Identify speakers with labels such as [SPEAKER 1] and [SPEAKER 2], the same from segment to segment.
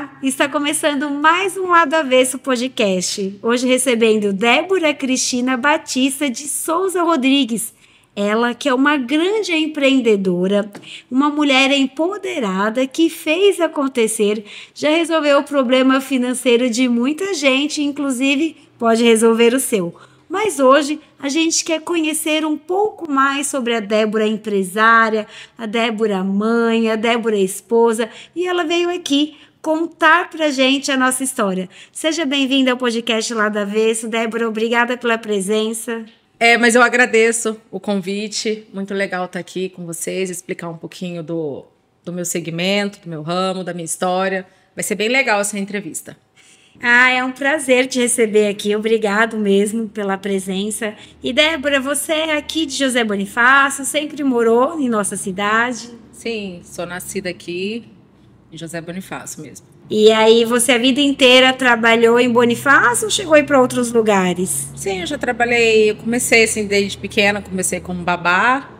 [SPEAKER 1] Olá, está começando mais um Lado Avesso podcast. Hoje recebendo Débora Cristina Batista de Souza Rodrigues. Ela que é uma grande empreendedora, uma mulher empoderada que fez acontecer, já resolveu o problema financeiro de muita gente, inclusive pode resolver o seu. Mas hoje a gente quer conhecer um pouco mais sobre a Débora empresária, a Débora mãe, a Débora esposa, e ela veio aqui contar pra gente a nossa história. Seja bem-vinda ao podcast Lado Avesso. Débora, obrigada pela presença.
[SPEAKER 2] Mas eu agradeço o convite, muito legal estar aqui com vocês, explicar um pouquinho do meu segmento, do meu ramo, da minha história. Vai ser bem legal essa entrevista.
[SPEAKER 1] É um prazer te receber aqui, obrigado mesmo pela presença. E Débora, você é aqui de José Bonifácio, sempre morou em nossa cidade?
[SPEAKER 2] Sim, sou nascida aqui em José Bonifácio mesmo.
[SPEAKER 1] E aí você a vida inteira trabalhou em Bonifácio ou chegou a ir para outros lugares?
[SPEAKER 2] Sim, eu já trabalhei, eu comecei assim desde pequena, comecei como babá,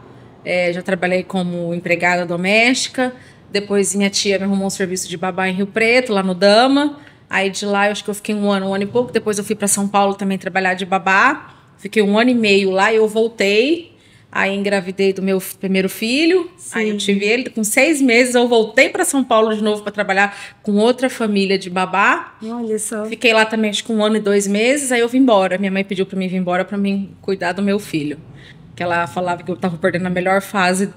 [SPEAKER 2] já trabalhei como empregada doméstica, depois minha tia me arrumou um serviço de babá em Rio Preto, lá no Dama. Aí de lá eu acho que eu fiquei um ano e pouco. Depois eu fui para São Paulo também trabalhar de babá. Fiquei 1 ano e meio lá e eu voltei. Aí engravidei do meu primeiro filho. Sim. Aí eu tive ele com 6 meses. Eu voltei para São Paulo de novo para trabalhar com outra família de babá.
[SPEAKER 1] Olha só.
[SPEAKER 2] Fiquei lá também acho que 1 ano e 2 meses. Aí eu vim embora. Minha mãe pediu para mim vir embora para mim cuidar do meu filho. Que ela falava que eu estava perdendo a melhor fase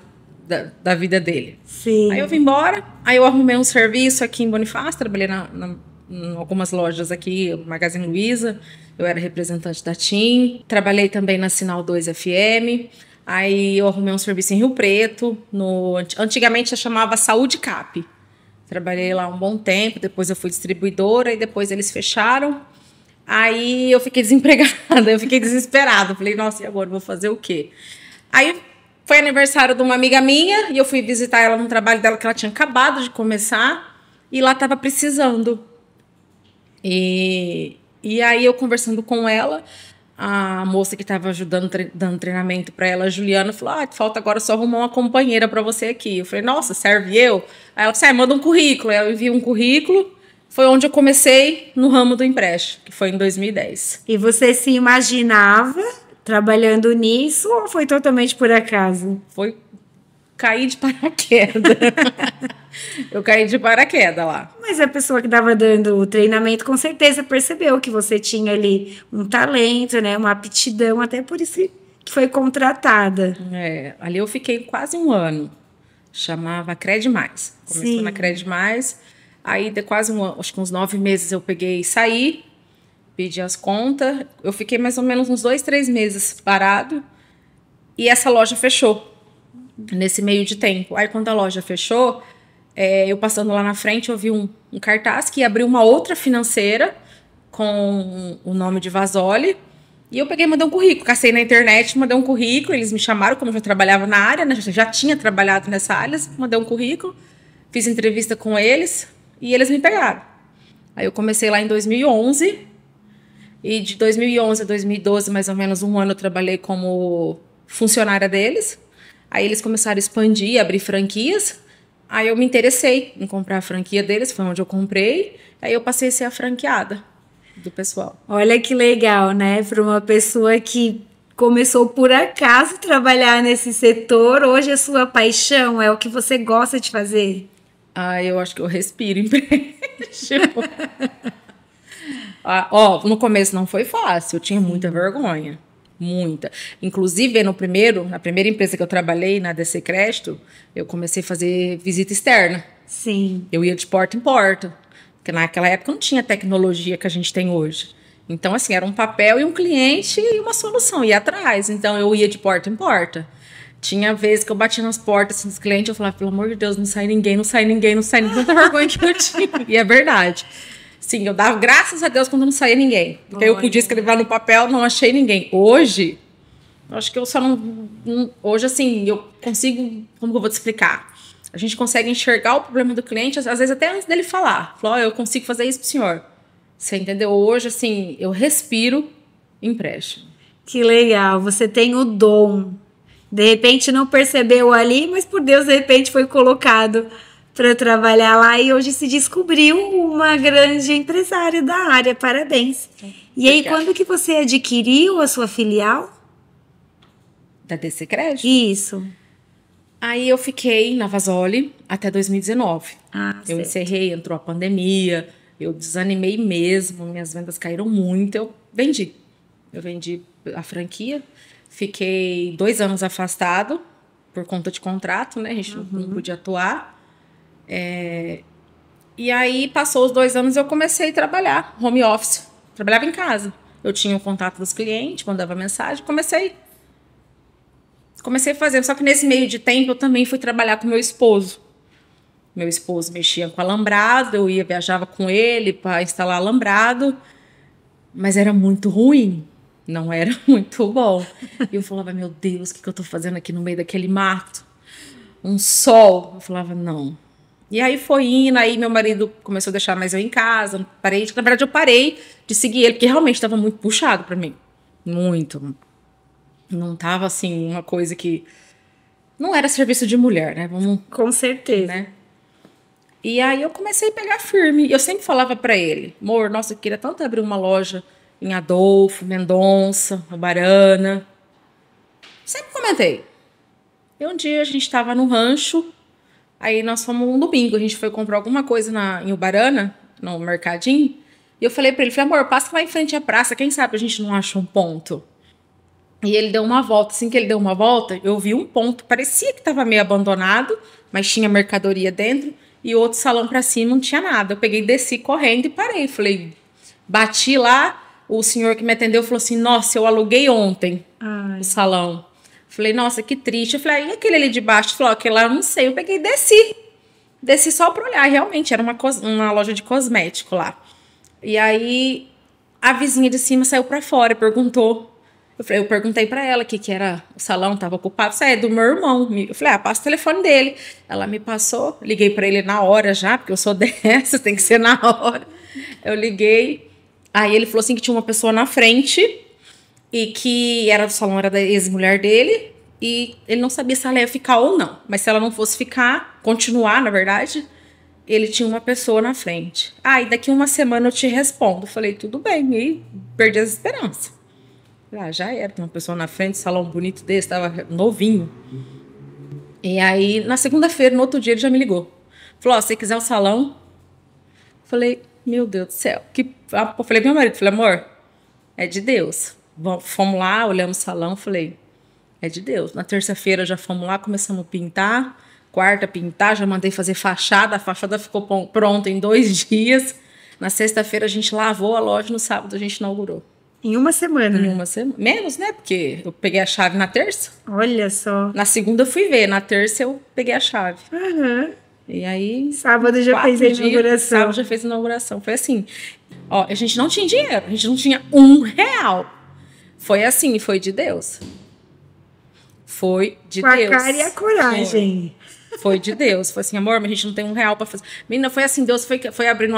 [SPEAKER 2] da vida dele.
[SPEAKER 1] Sim.
[SPEAKER 2] Aí eu vim embora. Aí eu arrumei um serviço aqui em Bonifácio. Trabalhei em algumas lojas aqui, Magazine Luiza, eu era representante da TIM, trabalhei também na Sinal 2 FM, aí eu arrumei um serviço em Rio Preto, antigamente chamava Saúde Cap, trabalhei lá um bom tempo, depois eu fui distribuidora e depois eles fecharam, aí eu fiquei desempregada, eu fiquei desesperada, falei, nossa, e agora, vou fazer o quê? Aí foi aniversário de uma amiga minha e eu fui visitar ela no trabalho dela que ela tinha acabado de começar e lá estava precisando. E aí eu conversando com ela, a moça que estava ajudando, dando treinamento para ela, a Juliana, falou, falta agora só arrumar uma companheira para você aqui. Eu falei, nossa, serve eu? Aí ela disse, manda um currículo. Aí eu enviei um currículo, foi onde eu comecei no ramo do empréstimo, que foi em 2010.
[SPEAKER 1] E você se imaginava trabalhando nisso ou foi totalmente por acaso?
[SPEAKER 2] Foi cair de paraquedas. Eu caí de paraquedas lá.
[SPEAKER 1] Mas a pessoa que estava dando o treinamento com certeza percebeu que você tinha ali um talento, né, uma aptidão, até por isso que foi contratada.
[SPEAKER 2] Ali eu fiquei quase 1 ano. Chamava Cred Mais. Começou
[SPEAKER 1] Sim.
[SPEAKER 2] Na Cred Mais. Aí de quase acho que uns 9 meses eu peguei e saí, pedi as contas. Eu fiquei mais ou menos uns 2, 3 meses parado. E essa loja fechou nesse meio de tempo. Aí quando a loja fechou, eu passando lá na frente, eu vi um cartaz que abriu uma outra financeira com o nome de Vasoli. E eu peguei e mandei um currículo. Cacei na internet, mandei um currículo. Eles me chamaram, como eu já trabalhava na área, né? Já tinha trabalhado nessa área. Mandei um currículo, fiz entrevista com eles e eles me pegaram. Aí eu comecei lá em 2011. E de 2011 a 2012, mais ou menos 1 ano, eu trabalhei como funcionária deles. Aí eles começaram a expandir, abrir franquias. Aí eu me interessei em comprar a franquia deles, foi onde eu comprei. Aí eu passei a ser a franqueada do pessoal.
[SPEAKER 1] Olha que legal, né? Para uma pessoa que começou por acaso a trabalhar nesse setor, hoje a sua paixão é o que você gosta de fazer?
[SPEAKER 2] Eu acho que eu respiro empréstimo. No começo não foi fácil, eu tinha muita vergonha. Muita. Inclusive, na primeira empresa que eu trabalhei, na DC Crédito, eu comecei a fazer visita externa.
[SPEAKER 1] Sim.
[SPEAKER 2] Eu ia de porta em porta, porque naquela época não tinha a tecnologia que a gente tem hoje. Então, assim, era um papel e um cliente e uma solução, ia atrás. Então, eu ia de porta em porta. Tinha vezes que eu batia nas portas assim, dos clientes, eu falava, pelo amor de Deus, não sai ninguém, não sai ninguém, não sai ninguém. Tanta vergonha que eu tinha. E é verdade. Sim, eu dava graças a Deus quando não saía ninguém. Porque eu podia escrever no papel, não achei ninguém. Hoje, eu acho que eu só não... Hoje, assim, eu consigo... Como que eu vou te explicar? A gente consegue enxergar o problema do cliente, às vezes até antes dele falar. Falou, eu consigo fazer isso pro senhor. Você entendeu? Hoje, assim, eu respiro empréstimo.
[SPEAKER 1] Que legal, você tem o dom. De repente não percebeu ali, mas por Deus, de repente foi colocado para trabalhar lá e hoje se descobriu uma grande empresária da área. Parabéns. E aí,
[SPEAKER 2] Obrigada.
[SPEAKER 1] quando que você adquiriu a sua filial?
[SPEAKER 2] Da DC Crédito?
[SPEAKER 1] Isso.
[SPEAKER 2] Aí eu fiquei na Vasoli até 2019.
[SPEAKER 1] Ah,
[SPEAKER 2] Eu
[SPEAKER 1] certo.
[SPEAKER 2] encerrei, entrou a pandemia, eu desanimei mesmo, minhas vendas caíram muito, eu vendi. Eu vendi a franquia, fiquei 2 anos afastado por conta de contrato, né? A gente não podia atuar. E aí, passou os 2 anos, eu comecei a trabalhar, home office. Trabalhava em casa. Eu tinha o contato dos clientes, mandava mensagem, comecei a fazer. Só que nesse meio de tempo, eu também fui trabalhar com meu esposo. Meu esposo mexia com alambrado, eu viajava com ele para instalar alambrado, mas era muito ruim, não era muito bom. E eu falava, meu Deus, o que eu estou fazendo aqui no meio daquele mato? Um sol. Eu falava, não. E aí foi indo, aí meu marido começou a deixar mais eu em casa, na verdade eu parei de seguir ele, porque realmente estava muito puxado para mim, muito. Não estava assim, uma coisa que... Não era serviço de mulher, né? Vamos...
[SPEAKER 1] Com certeza.
[SPEAKER 2] Né? E aí eu comecei a pegar firme. Eu sempre falava para ele, amor, nossa, eu queria tanto abrir uma loja em Adolfo, Mendonça, Ubarana. Sempre comentei. E um dia a gente estava no rancho, aí nós fomos um domingo, a gente foi comprar alguma coisa em Ubarana, no mercadinho, e eu falei para ele, amor, passa lá em frente à praça, quem sabe a gente não acha um ponto. E ele deu uma volta. Assim que ele deu uma volta, eu vi um ponto. Parecia que estava meio abandonado, mas tinha mercadoria dentro. E outro salão para cima não tinha nada. Eu peguei, desci correndo e parei. Falei, bati lá. O senhor que me atendeu falou assim, nossa, eu aluguei ontem o salão. Falei, nossa, que triste. Eu falei, e aquele ali de baixo? Ele falou, aquele lá eu não sei. Eu peguei e desci. Desci só para olhar. Realmente, era uma loja de cosmético lá. E aí, a vizinha de cima saiu para fora e perguntou. Eu perguntei pra ela que era o salão, estava ocupado. Isso é do meu irmão. Eu falei, passa o telefone dele. Ela me passou, liguei pra ele na hora já, porque eu sou dessa, tem que ser na hora. Eu liguei, aí ele falou assim que tinha uma pessoa na frente e que era do salão, era da ex-mulher dele, e ele não sabia se ela ia ficar ou não. Mas se ela não fosse ficar, continuar, na verdade, ele tinha uma pessoa na frente. E daqui uma semana eu te respondo. Eu falei, tudo bem, e perdi as esperanças. Já era, tem uma pessoa na frente, salão bonito desse, estava novinho. E aí, na segunda-feira, no outro dia, ele já me ligou. Falou, se você quiser o salão... Falei, meu Deus do céu. Eu falei pro meu marido, amor, é de Deus. Fomos lá, olhamos o salão, falei, é de Deus. Na terça-feira já fomos lá, começamos a pintar. Quarta, pintar, já mandei fazer fachada. A fachada ficou pronta em 2 dias. Na sexta-feira, a gente lavou a loja, no sábado a gente inaugurou.
[SPEAKER 1] Em uma semana?
[SPEAKER 2] Em uma semana. Menos, né? Porque eu peguei a chave na terça.
[SPEAKER 1] Olha só.
[SPEAKER 2] Na segunda eu fui ver. Na terça eu peguei a chave. E aí...
[SPEAKER 1] Sábado já fez a inauguração.
[SPEAKER 2] Sábado já fez a inauguração. Foi assim. Ó, a gente não tinha dinheiro. A gente não tinha R$1. Foi assim. Foi de Deus. Foi de Deus.
[SPEAKER 1] Com a cara e a coragem.
[SPEAKER 2] Foi de Deus. Foi assim, amor, mas a gente não tem R$1 pra fazer. Menina, foi assim. Deus foi abrindo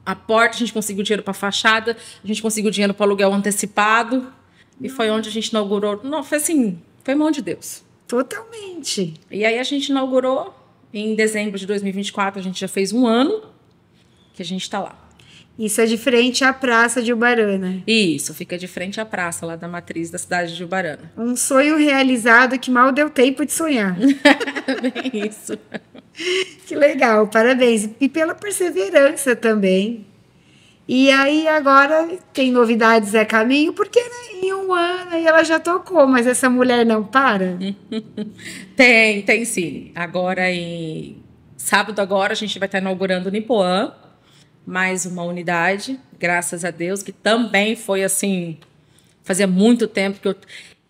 [SPEAKER 2] a porta, a gente conseguiu dinheiro para fachada, a gente conseguiu dinheiro para aluguel antecipado, e foi onde a gente inaugurou. Não, foi assim, foi mão de Deus.
[SPEAKER 1] Totalmente.
[SPEAKER 2] E aí a gente inaugurou em dezembro de 2024, a gente já fez 1 ano que a gente está lá.
[SPEAKER 1] Isso é de frente à praça de Ubarana.
[SPEAKER 2] Isso, fica de frente à praça lá da matriz da cidade de Ubarana.
[SPEAKER 1] Um sonho realizado que mal deu tempo de sonhar.
[SPEAKER 2] Bem isso.
[SPEAKER 1] Que legal, parabéns. E pela perseverança também. E aí agora tem novidades a caminho, porque né, em 1 ano aí ela já tocou, mas essa mulher não para?
[SPEAKER 2] Tem sim. Agora sábado agora a gente vai estar inaugurando o Nipoã, mais uma unidade, graças a Deus, que também foi assim, fazia muito tempo que eu...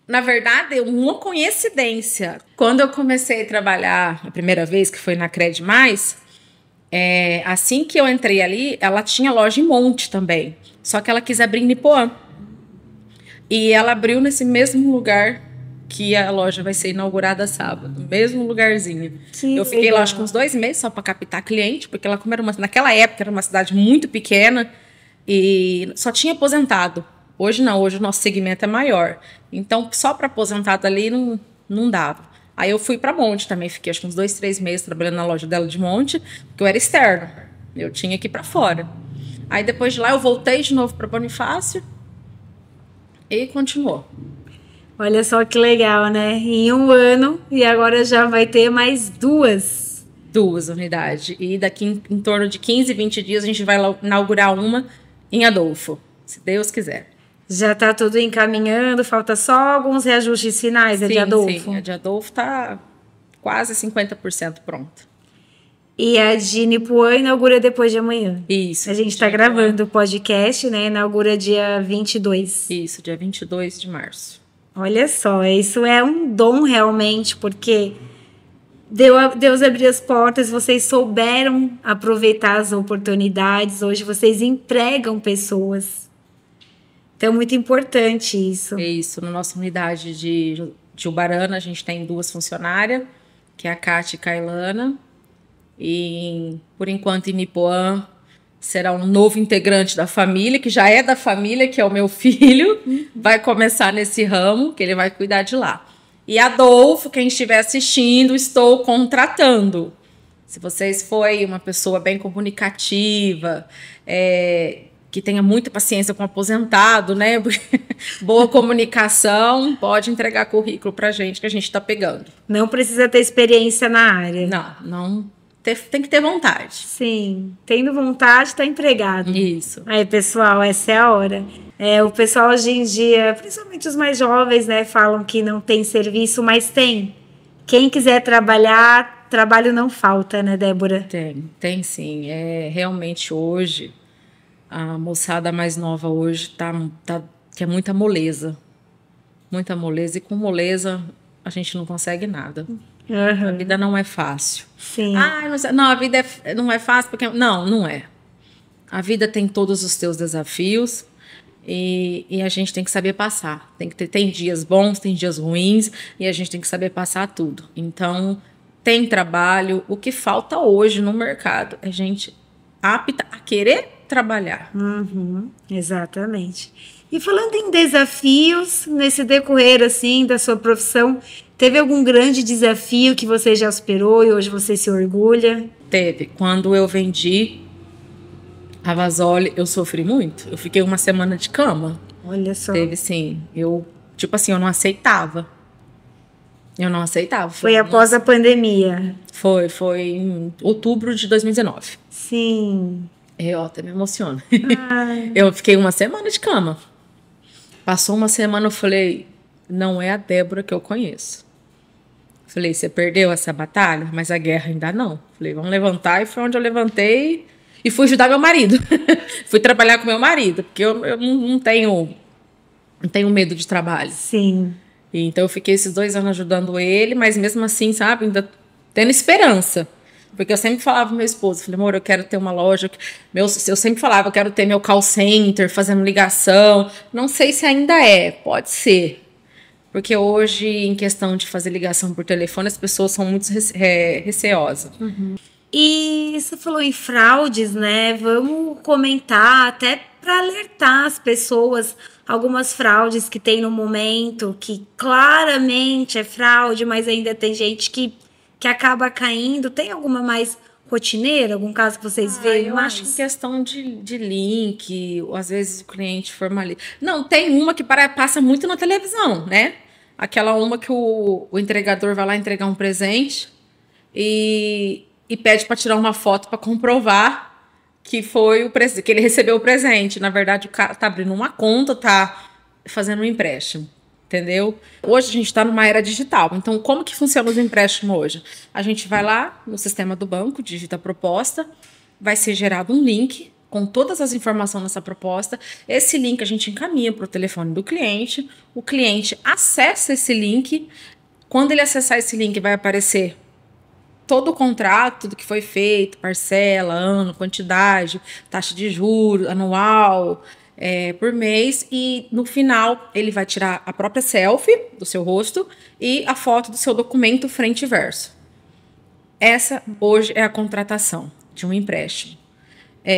[SPEAKER 2] Na verdade, uma coincidência. Quando eu comecei a trabalhar a primeira vez, que foi na Cred Mais, assim que eu entrei ali, ela tinha loja em Monte também. Só que ela quis abrir em Nipoã. E ela abriu nesse mesmo lugar que a loja vai ser inaugurada sábado. Mesmo lugarzinho. Eu fiquei
[SPEAKER 1] legal.
[SPEAKER 2] lá acho que uns 2 meses só para captar cliente, porque ela, como naquela época, era uma cidade muito pequena e só tinha aposentado. Hoje não, hoje o nosso segmento é maior. Então, só para aposentado ali não dava. Aí eu fui para Monte também, fiquei acho que uns 2, 3 meses trabalhando na loja dela de Monte, porque eu era externo, eu tinha que ir para fora. Aí depois de lá eu voltei de novo para Bonifácio e continuou.
[SPEAKER 1] Olha só que legal, né? Em um ano e agora já vai ter mais 2.
[SPEAKER 2] 2 unidades. E daqui em torno de 15, 20 dias a gente vai inaugurar uma em Adolfo, se Deus quiser.
[SPEAKER 1] Já está tudo encaminhando, falta só alguns reajustes finais,
[SPEAKER 2] sim,
[SPEAKER 1] de Adolfo?
[SPEAKER 2] Sim, a de Adolfo está quase 50% pronta.
[SPEAKER 1] E a de Nipuã inaugura depois de amanhã.
[SPEAKER 2] Isso.
[SPEAKER 1] A gente está gravando o podcast, né? Inaugura dia 22.
[SPEAKER 2] Isso, dia 22 de março.
[SPEAKER 1] Olha só, isso é um dom realmente, porque Deus abriu as portas, vocês souberam aproveitar as oportunidades, hoje vocês empregam pessoas. Então é muito importante isso.
[SPEAKER 2] É isso, na nossa unidade de Ubarana a gente tem 2 funcionárias, que é a Cátia e a Kailana, e por enquanto em Nipuã será um novo integrante da família, que já é da família, que é o meu filho, vai começar nesse ramo, que ele vai cuidar de lá. E Adolfo, quem estiver assistindo, estou contratando. Se vocês forem uma pessoa bem comunicativa, que tenha muita paciência com o aposentado, né? Boa comunicação, pode entregar currículo para a gente, que a gente está pegando.
[SPEAKER 1] Não precisa ter experiência na área.
[SPEAKER 2] Não. Tem que ter vontade.
[SPEAKER 1] Sim, tendo vontade, está empregado.
[SPEAKER 2] Isso.
[SPEAKER 1] Aí, pessoal, essa é a hora. O pessoal hoje em dia, principalmente os mais jovens, né, falam que não tem serviço, mas tem. Quem quiser trabalhar, trabalho não falta, né, Débora?
[SPEAKER 2] Tem sim. Realmente hoje, a moçada mais nova hoje que é muita moleza. Muita moleza. E com moleza, a gente não consegue nada.
[SPEAKER 1] Uhum.
[SPEAKER 2] A vida não é fácil.
[SPEAKER 1] Sim.
[SPEAKER 2] Não, a vida não é fácil porque... Não é. A vida tem todos os seus desafios e a gente tem que saber passar. Tem dias bons, tem dias ruins e a gente tem que saber passar tudo. Então, tem trabalho. O que falta hoje no mercado é gente apta a querer trabalhar.
[SPEAKER 1] Exatamente. E falando em desafios, nesse decorrer assim da sua profissão, teve algum grande desafio que você já superou e hoje você se orgulha?
[SPEAKER 2] Teve. Quando eu vendi a Vasoli, eu sofri muito. Eu fiquei uma semana de cama.
[SPEAKER 1] Olha só.
[SPEAKER 2] Teve sim. Eu não aceitava.
[SPEAKER 1] Foi após a pandemia?
[SPEAKER 2] Foi em outubro de 2019.
[SPEAKER 1] Sim.
[SPEAKER 2] Eu até me emociono. Eu fiquei uma semana de cama. Passou uma semana, eu falei, não é a Débora que eu conheço. Falei, você perdeu essa batalha? Mas a guerra ainda não. Falei, vamos levantar. E foi onde eu levantei e fui ajudar meu marido. Fui trabalhar com meu marido, porque eu não tenho medo de trabalho.
[SPEAKER 1] Sim.
[SPEAKER 2] E então eu fiquei esses 2 anos ajudando ele, mas mesmo assim, sabe, ainda tendo esperança. Porque eu sempre falava pro meu esposo, falei, amor, eu quero ter uma loja. Eu sempre falava, eu quero ter meu call center, fazendo ligação. Não sei se ainda pode ser. Porque hoje, em questão de fazer ligação por telefone, as pessoas são muito receosas.
[SPEAKER 1] E você falou em fraudes, né? Vamos comentar até para alertar as pessoas algumas fraudes que tem no momento, que claramente é fraude, mas ainda tem gente que acaba caindo. Tem alguma mais rotineira? Algum caso que vocês veem
[SPEAKER 2] eu
[SPEAKER 1] mais?
[SPEAKER 2] acho que questão de link, ou às vezes o cliente formaliza. Não, tem uma que passa muito na televisão, né? Aquela uma que o entregador vai lá entregar um presente e pede para tirar uma foto para comprovar que foi que ele recebeu o presente. Na verdade, o cara tá abrindo uma conta, tá fazendo um empréstimo. Entendeu? Hoje a gente está numa era digital. Então, como que funciona os empréstimos hoje? A gente vai lá no sistema do banco, digita a proposta, vai ser gerado um link com todas as informações nessa proposta. Esse link a gente encaminha para o telefone do cliente. O cliente acessa esse link. Quando ele acessar esse link, vai aparecer todo o contrato, tudo que foi feito, parcela, ano, quantidade, taxa de juros, anual, por mês, e no final ele vai tirar a própria selfie do seu rosto e a foto do seu documento frente e verso. Essa hoje é a contratação de um empréstimo.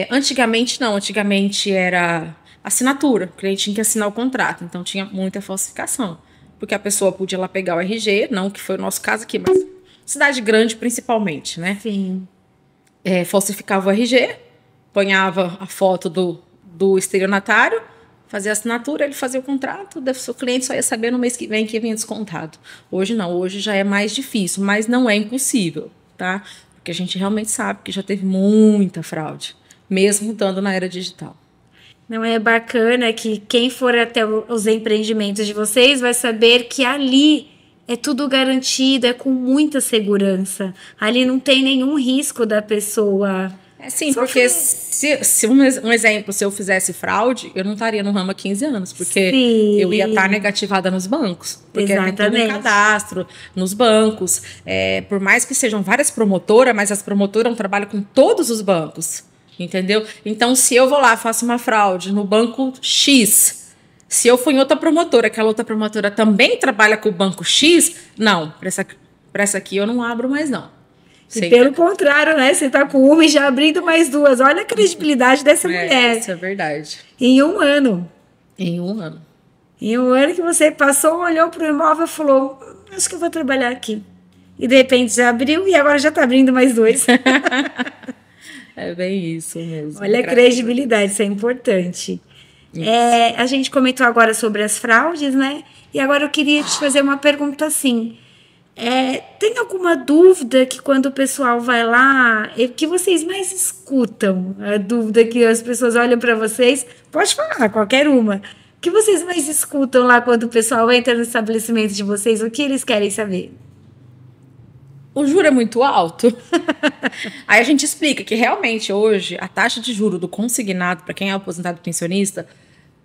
[SPEAKER 2] Antigamente não, antigamente era assinatura, o cliente tinha que assinar o contrato, então tinha muita falsificação. porque a pessoa podia lá pegar o RG, não que foi o nosso caso aqui, mas cidade grande principalmente, né?
[SPEAKER 1] Sim.
[SPEAKER 2] Falsificava o RG, ponhava a foto do estelionatário, fazia a assinatura, ele fazia o contrato, o cliente só ia saber no mês que vem que vinha descontado. Hoje não, hoje já é mais difícil, mas não é impossível, tá? Porque a gente realmente sabe que já teve muita fraude, mesmo estando na era digital.
[SPEAKER 1] Não é bacana que quem for até os empreendimentos de vocês vai saber que ali é tudo garantido, é com muita segurança. Ali não tem nenhum risco da pessoa.
[SPEAKER 2] Sim, porque se um exemplo, se eu fizesse fraude, eu não estaria no ramo há 15 anos, porque
[SPEAKER 1] Sim.
[SPEAKER 2] eu ia estar negativada nos bancos. Porque
[SPEAKER 1] Exatamente.
[SPEAKER 2] tem todo um cadastro nos bancos. Por mais que sejam várias promotoras, mas as promotoras trabalham com todos os bancos, entendeu? Então, se eu vou lá, faço uma fraude no banco X, se eu for em outra promotora, aquela outra promotora também trabalha com o banco X, não, para essa aqui eu não abro mais não.
[SPEAKER 1] E pelo contrário, né? Você tá com uma e já abrindo mais duas. Olha a credibilidade dessa mulher.
[SPEAKER 2] Isso é verdade.
[SPEAKER 1] Em um ano.
[SPEAKER 2] Em um ano.
[SPEAKER 1] Em um ano que você passou, olhou pro imóvel e falou, acho que eu vou trabalhar aqui. E de repente já abriu e agora já tá abrindo mais dois.
[SPEAKER 2] É bem isso mesmo.
[SPEAKER 1] Olha a credibilidade, isso é importante. A gente comentou agora sobre as fraudes, né? E agora eu queria te fazer uma pergunta assim. Tem alguma dúvida que quando o pessoal vai lá, que vocês mais escutam? A dúvida que as pessoas olham para vocês, pode falar, qualquer uma. O que vocês mais escutam lá quando o pessoal entra no estabelecimento de vocês? O que eles querem saber?
[SPEAKER 2] O juro é muito alto? Aí a gente explica que realmente hoje a taxa de juro do consignado, para quem é aposentado pensionista,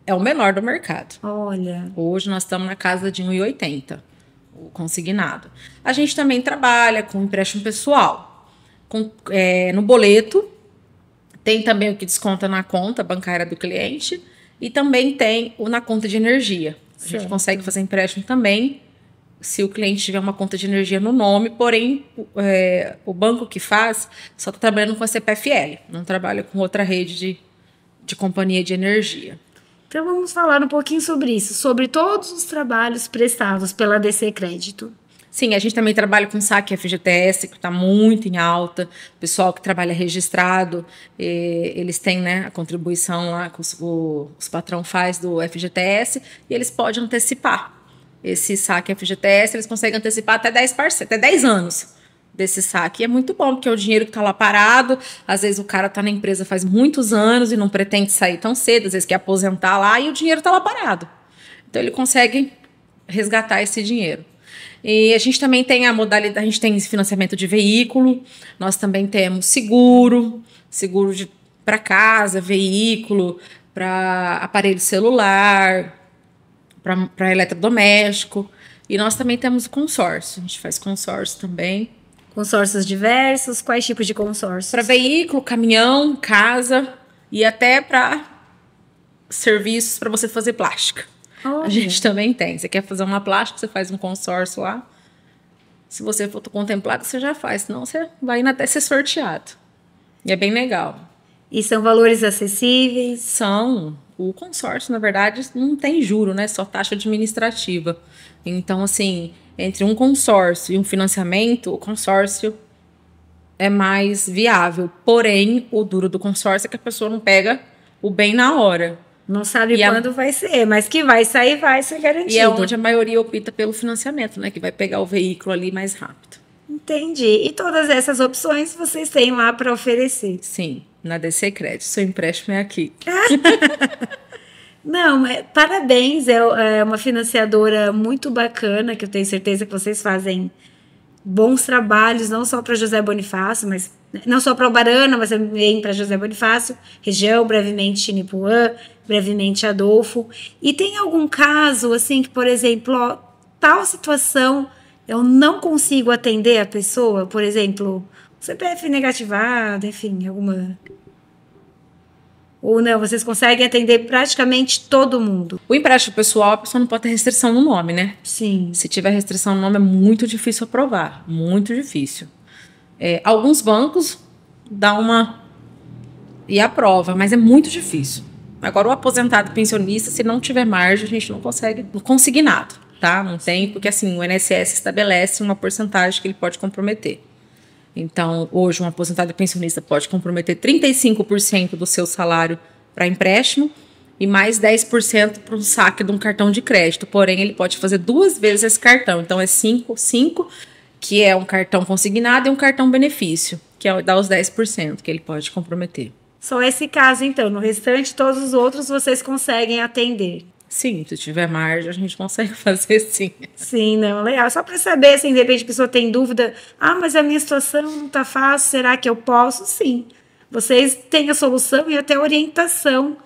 [SPEAKER 2] é o menor do mercado.
[SPEAKER 1] Olha.
[SPEAKER 2] Hoje nós estamos na casa de 1,80. O consignado. A gente também trabalha com empréstimo pessoal, no boleto, tem também o que desconta na conta bancária do cliente e também tem o na conta de energia. A gente consegue fazer empréstimo também se o cliente tiver uma conta de energia no nome, porém o banco que faz só está trabalhando com a CPFL, não trabalha com outra rede de companhia de energia.
[SPEAKER 1] Então vamos falar um pouquinho sobre isso, sobre todos os trabalhos prestados pela DC Crédito.
[SPEAKER 2] Sim, a gente também trabalha com saque FGTS, que está muito em alta. O pessoal que trabalha registrado, eles têm, né, a contribuição lá que os patrão faz do FGTS e eles podem antecipar. Esse saque FGTS, eles conseguem antecipar até 10 anos desse saque. E é muito bom, porque é o dinheiro que está lá parado, às vezes o cara está na empresa faz muitos anos e não pretende sair tão cedo, às vezes quer aposentar lá e o dinheiro está lá parado. Então ele consegue resgatar esse dinheiro. E a gente também tem a modalidade, a gente tem financiamento de veículo, nós também temos seguro para casa, veículo, para aparelho celular, para eletrodoméstico. E nós também temos consórcio, a gente faz consórcio também.
[SPEAKER 1] Consórcios diversos, quais tipos de consórcios?
[SPEAKER 2] Para veículo, caminhão, casa e até para serviços para você fazer plástica.
[SPEAKER 1] Olha.
[SPEAKER 2] A gente também tem. Você quer fazer uma plástica, você faz um consórcio lá. Se você for contemplado, você já faz. Senão você vai indo até ser sorteado. E é bem legal.
[SPEAKER 1] E são valores acessíveis?
[SPEAKER 2] São. O consórcio, na verdade, não tem juro, né? Só taxa administrativa. Então, assim, entre um consórcio e um financiamento, o consórcio é mais viável. Porém, o duro do consórcio é que a pessoa não pega o bem na hora.
[SPEAKER 1] Não sabe quando vai ser, mas que vai sair, vai ser garantido.
[SPEAKER 2] E é onde a maioria opta pelo financiamento, né? Que vai pegar o veículo ali mais rápido.
[SPEAKER 1] Entendi. E todas essas opções vocês têm lá para oferecer?
[SPEAKER 2] Sim, na DC Crédito. Seu empréstimo é aqui.
[SPEAKER 1] Não, parabéns. É uma financiadora muito bacana, que eu tenho certeza que vocês fazem bons trabalhos, não só para José Bonifácio, mas não só para o Barana, mas também para José Bonifácio, região, brevemente Chinipuã, brevemente Adolfo. E tem algum caso, assim, que, por exemplo, tal situação eu não consigo atender a pessoa, por exemplo, CPF negativado, enfim, alguma... Ou não, vocês conseguem atender praticamente todo mundo?
[SPEAKER 2] O empréstimo pessoal, a pessoa não pode ter restrição no nome, né?
[SPEAKER 1] Sim.
[SPEAKER 2] Se tiver restrição no nome, é muito difícil aprovar. Muito difícil. Alguns bancos dão uma... e aprova, mas é muito difícil. Agora, o aposentado pensionista, se não tiver margem, a gente não consegue, não consegue nada. tá? Não tem, porque assim, o INSS estabelece uma porcentagem que ele pode comprometer. Então, hoje, um aposentado e pensionista pode comprometer 35% do seu salário para empréstimo e mais 10% para um saque de um cartão de crédito. Porém, ele pode fazer 2 vezes esse cartão. Então, é 5, que é um cartão consignado, e um cartão benefício, que dá os 10% que ele pode comprometer.
[SPEAKER 1] Só esse caso, então. No restante, todos os outros vocês conseguem atender.
[SPEAKER 2] Sim, se tiver margem, a gente consegue fazer sim.
[SPEAKER 1] Sim, não, legal. Só para saber, assim, de repente a pessoa tem dúvida. Ah, mas a minha situação não tá fácil, será que eu posso? Sim. Vocês têm a solução e até orientação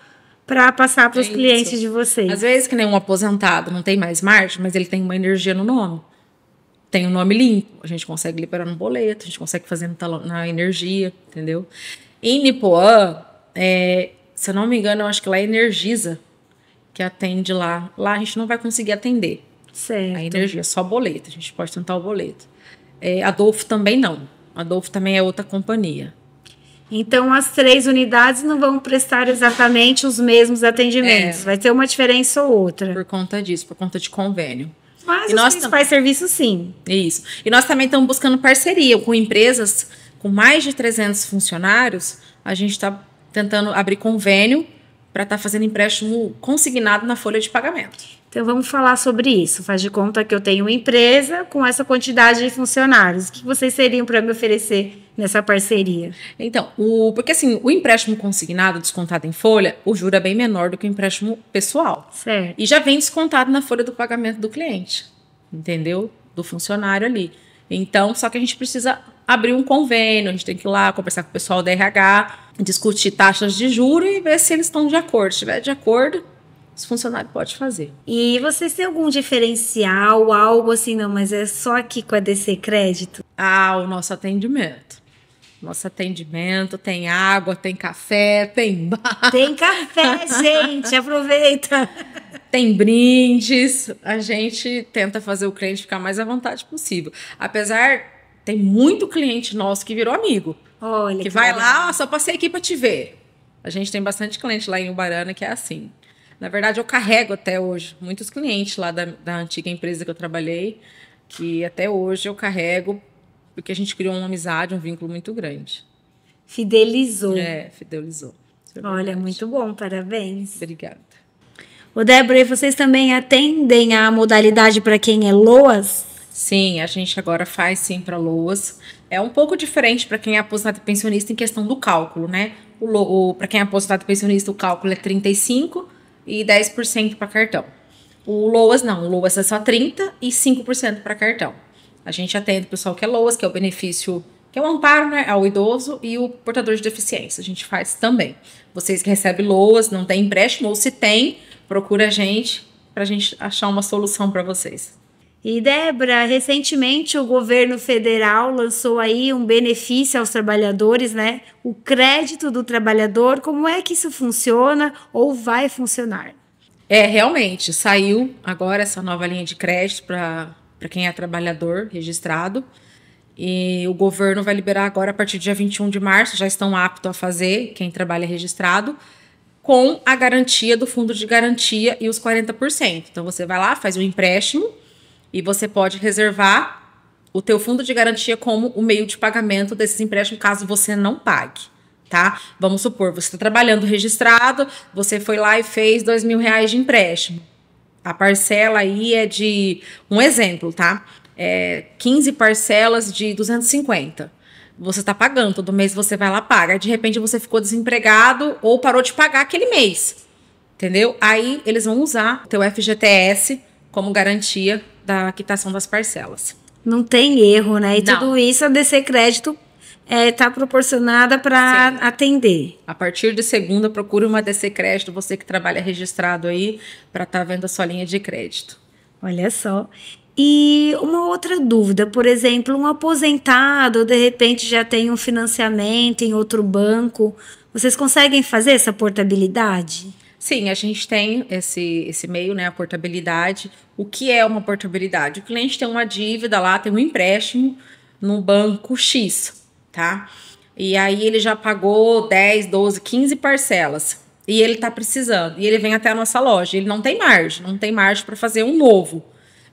[SPEAKER 1] para passar para os clientes de vocês.
[SPEAKER 2] Às vezes, que nem um aposentado não tem mais margem, mas ele tem uma energia no nome. Tem o nome limpo, a gente consegue liberar no boleto, a gente consegue fazer na energia, entendeu? Em Nipoã, se eu não me engano, eu acho que lá é Energisa que atende lá. Lá a gente não vai conseguir atender.
[SPEAKER 1] Certo.
[SPEAKER 2] A energia é só boleto, a gente pode tentar o boleto. Adolfo também não. Adolfo também é outra companhia.
[SPEAKER 1] Então, as 3 unidades não vão prestar exatamente os mesmos atendimentos. Vai ter uma diferença ou outra.
[SPEAKER 2] Por conta disso, por conta de convênio.
[SPEAKER 1] Mas os principais serviços, sim.
[SPEAKER 2] Isso. E nós também estamos buscando parceria com empresas com mais de 300 funcionários. A gente está tentando abrir convênio para estar fazendo empréstimo consignado na folha de pagamento.
[SPEAKER 1] Então, vamos falar sobre isso. Faz de conta que eu tenho uma empresa com essa quantidade de funcionários. O que vocês seriam para me oferecer nessa parceria?
[SPEAKER 2] Então, porque assim, o empréstimo consignado descontado em folha, o juro é bem menor do que o empréstimo pessoal.
[SPEAKER 1] Certo.
[SPEAKER 2] E já vem descontado na folha do pagamento do cliente, entendeu? Do funcionário ali. Então, só que a gente precisa abrir um convênio, a gente tem que ir lá conversar com o pessoal da RH, discutir taxas de juros e ver se eles estão de acordo. Se estiver de acordo, os funcionários podem fazer.
[SPEAKER 1] E vocês têm algum diferencial, algo assim, não, mas é só aqui com a DC Crédito?
[SPEAKER 2] O nosso atendimento. Nosso atendimento tem água, tem café, tem bar.
[SPEAKER 1] Tem café, gente, aproveita.
[SPEAKER 2] Tem brindes. A gente tenta fazer o cliente ficar mais à vontade possível. Apesar, tem muito cliente nosso que virou amigo.
[SPEAKER 1] Olha,
[SPEAKER 2] que vai lá, só passei aqui para te ver. A gente tem bastante cliente lá em Ubarana que é assim. Na verdade, eu carrego até hoje muitos clientes lá da antiga empresa que eu trabalhei, que até hoje eu carrego, porque a gente criou uma amizade, um vínculo muito grande.
[SPEAKER 1] Fidelizou.
[SPEAKER 2] Fidelizou.
[SPEAKER 1] Olha, muito bom, parabéns.
[SPEAKER 2] Obrigada.
[SPEAKER 1] Ô, Débora, e vocês também atendem a modalidade para quem é LOAS?
[SPEAKER 2] Sim, a gente agora faz sim para LOAS. É um pouco diferente para quem é aposentado e pensionista em questão do cálculo, né? Para quem é aposentado e pensionista, o cálculo é 35% e 10% para cartão. O LOAS não, o LOAS é só 30% e 5% para cartão. A gente atende o pessoal que é LOAS, que é o benefício, que é o amparo, né, ao idoso e o portador de deficiência. A gente faz também. Vocês que recebem LOAS, não tem empréstimo, ou se tem, procura a gente para a gente achar uma solução para vocês.
[SPEAKER 1] E, Débora, recentemente o governo federal lançou aí um benefício aos trabalhadores, né? O crédito do trabalhador. Como é que isso funciona ou vai funcionar?
[SPEAKER 2] Realmente, saiu agora essa nova linha de crédito para quem é trabalhador registrado. E o governo vai liberar agora, a partir do dia 21 de março, já estão aptos a fazer, quem trabalha registrado, com a garantia do fundo de garantia e os 40%. Então, você vai lá, faz um empréstimo, e você pode reservar o teu fundo de garantia como o meio de pagamento desses empréstimos, caso você não pague, tá? Vamos supor, você está trabalhando registrado, você foi lá e fez R$2.000 de empréstimo. A parcela aí é de, um exemplo, tá? 15 parcelas de 250. Você está pagando, todo mês você vai lá paga. De repente você ficou desempregado ou parou de pagar aquele mês, entendeu? Aí eles vão usar o teu FGTS como garantia da quitação das parcelas.
[SPEAKER 1] Não tem erro, né? E tudo isso a DC Crédito está proporcionada para atender.
[SPEAKER 2] A partir de segunda, procure uma DC Crédito, você que trabalha registrado aí, para estar vendo a sua linha de crédito.
[SPEAKER 1] Olha só. E uma outra dúvida, por exemplo, um aposentado, de repente já tem um financiamento em outro banco, vocês conseguem fazer essa portabilidade?
[SPEAKER 2] Sim, a gente tem esse meio, né, a portabilidade. O que é uma portabilidade? O cliente tem uma dívida lá, tem um empréstimo no banco X, tá? E aí ele já pagou 10, 12, 15 parcelas e ele tá precisando. E ele vem até a nossa loja, ele não tem margem para fazer um novo.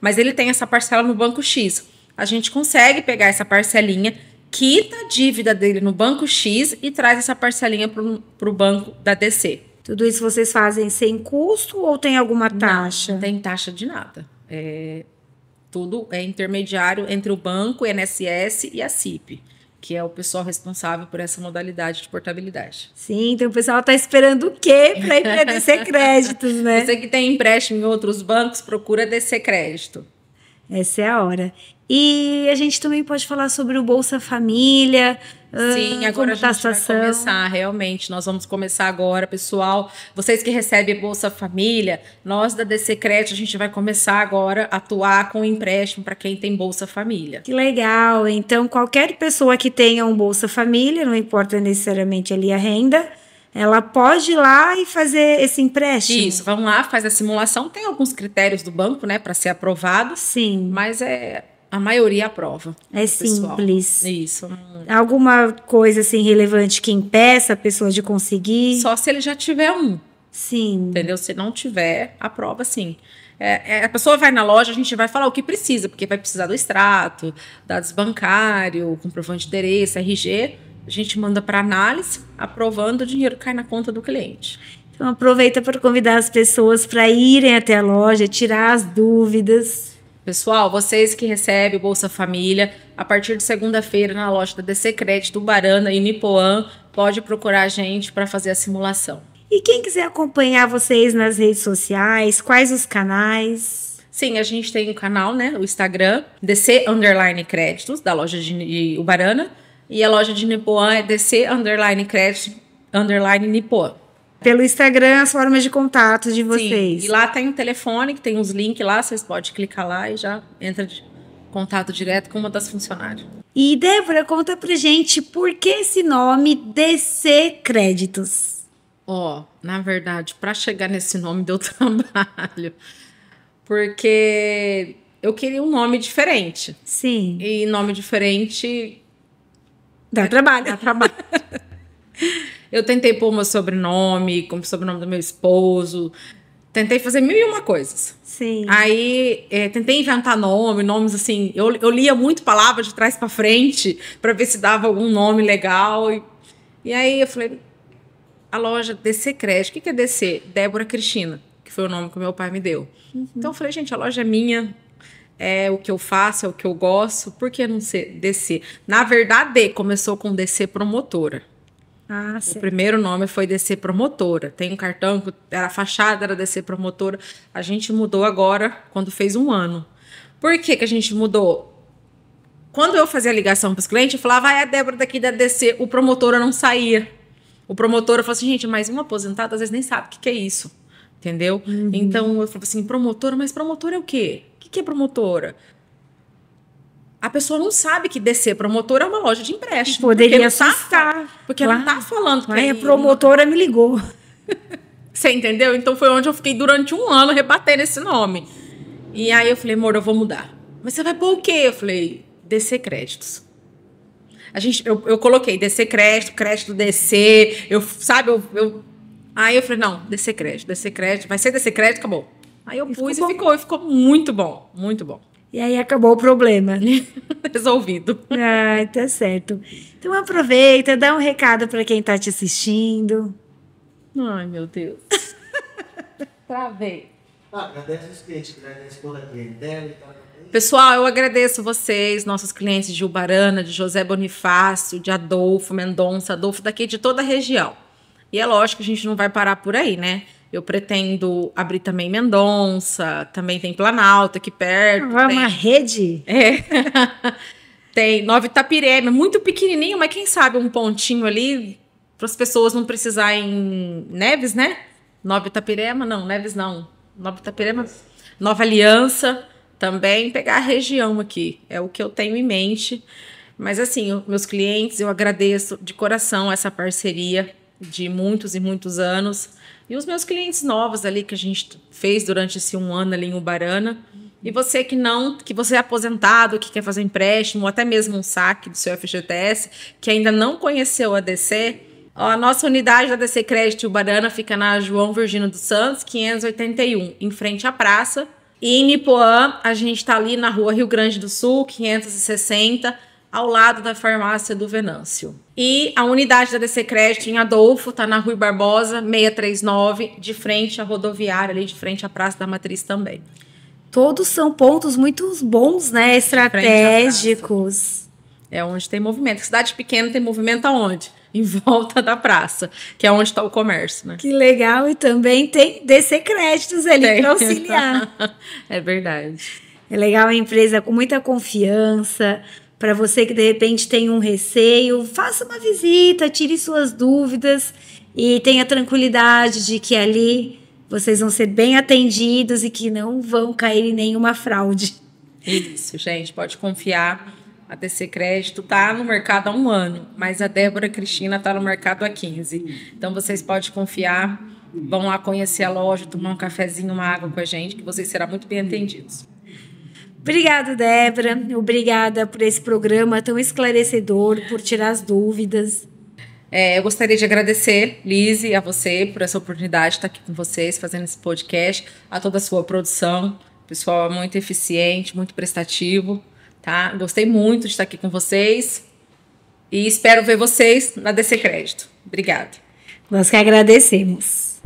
[SPEAKER 2] mas ele tem essa parcela no Banco X. A gente consegue pegar essa parcelinha, quita a dívida dele no Banco X e traz essa parcelinha para o banco da DC.
[SPEAKER 1] Tudo isso vocês fazem sem custo ou tem alguma taxa?
[SPEAKER 2] Não tem taxa de nada. Tudo é intermediário entre o banco, o INSS e a CIP, que é o pessoal responsável por essa modalidade de portabilidade.
[SPEAKER 1] Sim, então o pessoal está esperando o quê para ir para DC Créditos, né?
[SPEAKER 2] Você que tem empréstimo em outros bancos, procura DC Crédito.
[SPEAKER 1] Essa é a hora. E a gente também pode falar sobre o Bolsa Família.
[SPEAKER 2] Sim, agora a gente vai começar, realmente. Nós vamos começar agora, pessoal. Vocês que recebem Bolsa Família, nós da DC Crédito, a gente vai começar agora a atuar com empréstimo para quem tem Bolsa Família.
[SPEAKER 1] Que legal. Então, qualquer pessoa que tenha um Bolsa Família, não importa necessariamente ali a renda, ela pode ir lá e fazer esse empréstimo?
[SPEAKER 2] Isso, vamos lá, faz a simulação. Tem alguns critérios do banco, né, para ser aprovado.
[SPEAKER 1] Sim.
[SPEAKER 2] Mas a maioria aprova.
[SPEAKER 1] É simples.
[SPEAKER 2] Isso.
[SPEAKER 1] Alguma coisa assim relevante que impeça a pessoa de conseguir?
[SPEAKER 2] Só se ele já tiver um.
[SPEAKER 1] Sim.
[SPEAKER 2] Entendeu? Se não tiver, aprova sim. A pessoa vai na loja, a gente vai falar o que precisa, porque vai precisar do extrato, dados bancários, comprovante de endereço, RG. A gente manda para análise, aprovando, o dinheiro cai na conta do cliente.
[SPEAKER 1] Então aproveita para convidar as pessoas para irem até a loja, tirar as dúvidas.
[SPEAKER 2] Pessoal, vocês que recebem Bolsa Família, a partir de segunda-feira na loja da DC Crédito, Ubarana e Nipoã, pode procurar a gente para fazer a simulação.
[SPEAKER 1] E quem quiser acompanhar vocês nas redes sociais, quais os canais?
[SPEAKER 2] Sim, a gente tem um canal, né, o Instagram, DC_Créditos, da loja de Ubarana, e a loja de Nipoã é DC_Crédito_Nipoã.
[SPEAKER 1] Pelo Instagram, as formas de contato de vocês.
[SPEAKER 2] Sim, e lá tem um telefone, que tem uns links lá, vocês podem clicar lá e já entra de contato direto com uma das funcionárias.
[SPEAKER 1] E Débora, conta pra gente por que esse nome DC Créditos?
[SPEAKER 2] Na verdade, para chegar nesse nome deu trabalho, porque eu queria um nome diferente.
[SPEAKER 1] Sim.
[SPEAKER 2] E nome diferente
[SPEAKER 1] dá trabalho.
[SPEAKER 2] Dá trabalho. Eu tentei pôr meu sobrenome, como sobrenome do meu esposo. Tentei fazer 1001 coisas.
[SPEAKER 1] Sim.
[SPEAKER 2] Aí, tentei inventar nomes assim. Eu lia muito palavras de trás para frente para ver se dava algum nome legal. E aí eu falei, a loja DC Crédito. O que é DC? Débora Cristina, que foi o nome que meu pai me deu. Uhum. Então eu falei, gente, a loja é minha. É o que eu faço, é o que eu gosto. Por que não ser DC? Na verdade, começou com DC Promotora. O primeiro nome foi DC Promotora. Tem um cartão que era a fachada, era DC Promotora. A gente mudou agora, quando fez 1 ano. Por que a gente mudou? Quando eu fazia ligação para os clientes, eu falava, a Débora daqui da DC, o Promotora não saía. O Promotora falou assim, gente, mas um aposentado às vezes nem sabe o que é isso. Entendeu? Uhum. Então eu falava assim, Promotora, mas Promotora é o quê? O que é Promotora? A pessoa não sabe que DC Promotora é uma loja de empréstimo.
[SPEAKER 1] Poderia assustar.
[SPEAKER 2] Porque ela não tá falando que
[SPEAKER 1] a promotora me ligou.
[SPEAKER 2] Você entendeu? Então foi onde eu fiquei durante 1 ano rebatendo esse nome. E aí eu falei, amor, eu vou mudar. Mas você vai pôr o quê? Eu falei, DC Créditos. Eu coloquei DC Crédito, Crédito DC, Aí eu falei, não, DC Crédito, vai ser DC Crédito, acabou. Aí eu pus e ficou muito bom, muito bom.
[SPEAKER 1] E aí acabou o problema.
[SPEAKER 2] Resolvido.
[SPEAKER 1] Tá certo. Então aproveita, dá um recado para quem está te assistindo.
[SPEAKER 2] Ai, meu Deus. Travei.
[SPEAKER 3] Agradece os clientes, agradece toda a clientela e tal.
[SPEAKER 2] Pessoal, eu agradeço vocês, nossos clientes de Ubarana, de José Bonifácio, de Adolfo Mendonça, Adolfo daqui de toda a região. E é lógico que a gente não vai parar por aí, né? Eu pretendo abrir também Mendonça, também tem Planalto aqui perto.
[SPEAKER 1] Uma rede?
[SPEAKER 2] Tem Nova Itapirema, muito pequenininho, mas quem sabe um pontinho ali para as pessoas não precisarem Neves, né? Nova Itapirema, não, Neves não. Nova Itapirema, Nova Aliança também, pegar a região aqui. É o que eu tenho em mente. Mas assim, meus clientes, eu agradeço de coração essa parceria de muitos e muitos anos. E os meus clientes novos ali que a gente fez durante esse 1 ano ali em Ubarana. E você que você é aposentado, que quer fazer um empréstimo, ou até mesmo um saque do seu FGTS, que ainda não conheceu a DC, a nossa unidade da DC Crédito Ubarana fica na João Virgínio dos Santos, 581, em frente à praça. E em Nipoã, a gente está ali na rua Rio Grande do Sul, 560, ao lado da farmácia do Venâncio. E a unidade da DC Crédito em Adolfo está na Rui Barbosa, 639, de frente à rodoviária, ali de frente à Praça da Matriz também.
[SPEAKER 1] Todos são pontos muito bons, né? Estratégicos.
[SPEAKER 2] É onde tem movimento. Cidade pequena tem movimento aonde? Em volta da praça, que é onde está o comércio, né?
[SPEAKER 1] Que legal. E também tem DC Créditos ali para auxiliar.
[SPEAKER 2] É verdade.
[SPEAKER 1] É legal, a empresa com muita confiança. Para você que de repente tem um receio, faça uma visita, tire suas dúvidas e tenha tranquilidade de que ali vocês vão ser bem atendidos e que não vão cair em nenhuma fraude.
[SPEAKER 2] Isso, gente, pode confiar. A DC Crédito está no mercado há 1 ano, mas a Débora Cristina está no mercado há 15. Então, vocês podem confiar, vão lá conhecer a loja, tomar um cafezinho, uma água com a gente, que vocês serão muito bem atendidos.
[SPEAKER 1] Obrigada, Débora. Obrigada por esse programa tão esclarecedor, por tirar as dúvidas.
[SPEAKER 2] Eu gostaria de agradecer, Lise, a você por essa oportunidade de estar aqui com vocês, fazendo esse podcast, a toda a sua produção. O pessoal é muito eficiente, muito prestativo. Tá? Gostei muito de estar aqui com vocês e espero ver vocês na DC Crédito. Obrigada.
[SPEAKER 1] Nós que agradecemos.